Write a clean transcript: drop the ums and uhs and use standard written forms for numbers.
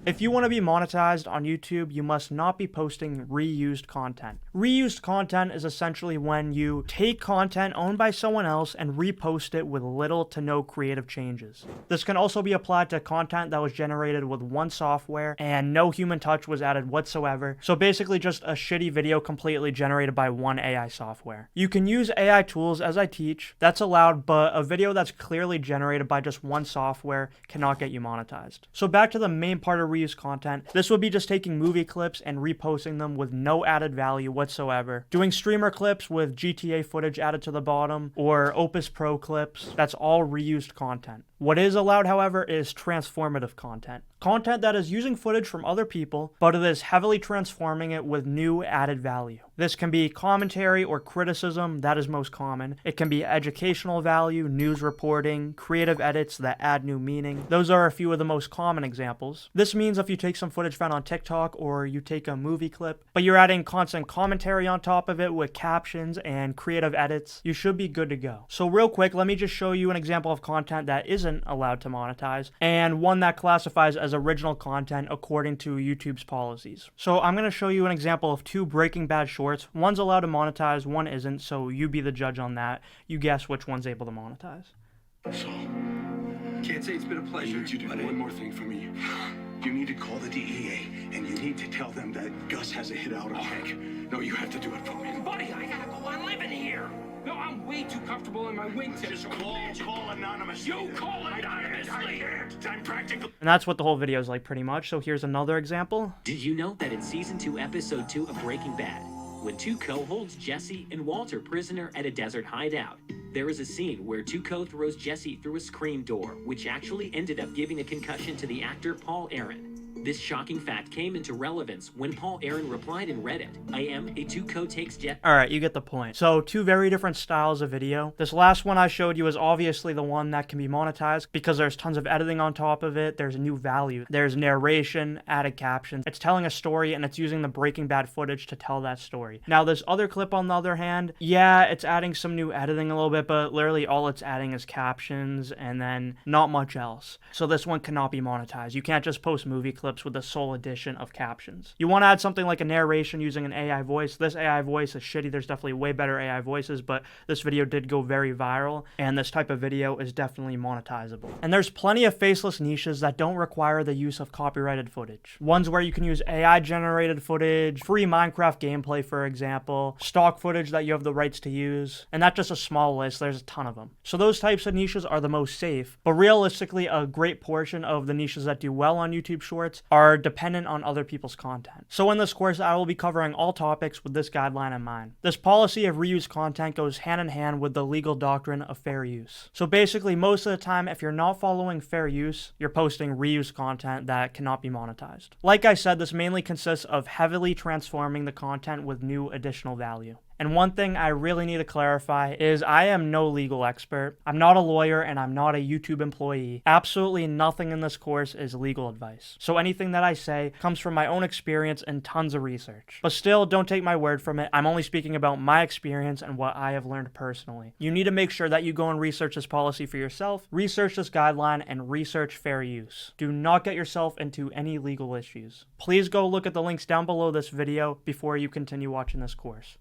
If you want to be monetized on YouTube, you must not be posting reused content. Reused content is essentially when you take content owned by someone else and repost it with little to no creative changes. This can also be applied to content that was generated with one software and no human touch was added whatsoever. So basically just a shitty video completely generated by one AI software. You can use AI tools as I teach, that's allowed, but a video that's clearly generated by just one software cannot get you monetized. So back to the main part of reused content. This would be just taking movie clips and reposting them with no added value whatsoever. Doing streamer clips with GTA footage added to the bottom or Opus Pro clips. That's all reused content. What is allowed, however, is transformative content. Content that is using footage from other people, but it is heavily transforming it with new added value. This can be commentary or criticism, that is most common. It can be educational value, news reporting, creative edits that add new meaning. Those are a few of the most common examples. This means if you take some footage found on TikTok or you take a movie clip, but you're adding constant commentary on top of it with captions and creative edits, you should be good to go. So real quick, let me just show you an example of content that isn't allowed to monetize, and one that classifies as original content according to YouTube's policies. So I'm going to show you an example of two Breaking Bad shorts. One's allowed to monetize, one isn't, so you be the judge on that. You guess which one's able to monetize. So, can't say it's been a pleasure. I need you to do one more thing for me. You need to call the DEA, and you need to tell them that Gus has a hit out on Hank. No, you have to do it for me. Buddy, I gotta go on living here. No, I'm way too comfortable in my wingtip. Just call anonymous. You call anonymously. I'm practical. And that's what the whole video is like pretty much. So here's another example. Did you know that in Season 2, Episode 2 of Breaking Bad, when Tuco holds Jesse and Walter prisoner at a desert hideout, there is a scene where Tuco throws Jesse through a screen door, which actually ended up giving a concussion to the actor Paul Aaron. This shocking fact came into relevance when Paul Aaron replied in Reddit, "I am a Tuco takes Jesse." Alright, you get the point. So two very different styles of video. This last one I showed you is obviously the one that can be monetized because there's tons of editing on top of it. There's new value. There's narration, added captions. It's telling a story and it's using the Breaking Bad footage to tell that story. Now this other clip on the other hand, yeah, it's adding some new editing a little bit, but literally all it's adding is captions and then not much else. So this one cannot be monetized. You can't just post movie clips with the sole addition of captions. You want to add something like a narration using an AI voice. This AI voice is shitty. There's definitely way better AI voices, but this video did go very viral, and this type of video is definitely monetizable. And there's plenty of faceless niches that don't require the use of copyrighted footage. Ones where you can use AI generated footage, free Minecraft gameplay, for example, stock footage that you have the rights to use, and that's just a small list. There's a ton of them. So those types of niches are the most safe, but realistically, a great portion of the niches that do well on YouTube Shorts are dependent on other people's content. So in this course, I will be covering all topics with this guideline in mind. This policy of reused content goes hand in hand with the legal doctrine of fair use. So basically, most of the time, if you're not following fair use, you're posting reused content that cannot be monetized. Like I said, this mainly consists of heavily transforming the content with new additional value. And one thing I really need to clarify is I am no legal expert. I'm not a lawyer and I'm not a YouTube employee. Absolutely nothing in this course is legal advice. So anything that I say comes from my own experience and tons of research. But still, don't take my word from it. I'm only speaking about my experience and what I have learned personally. You need to make sure that you go and research this policy for yourself, research this guideline, and research fair use. Do not get yourself into any legal issues. Please go look at the links down below this video before you continue watching this course.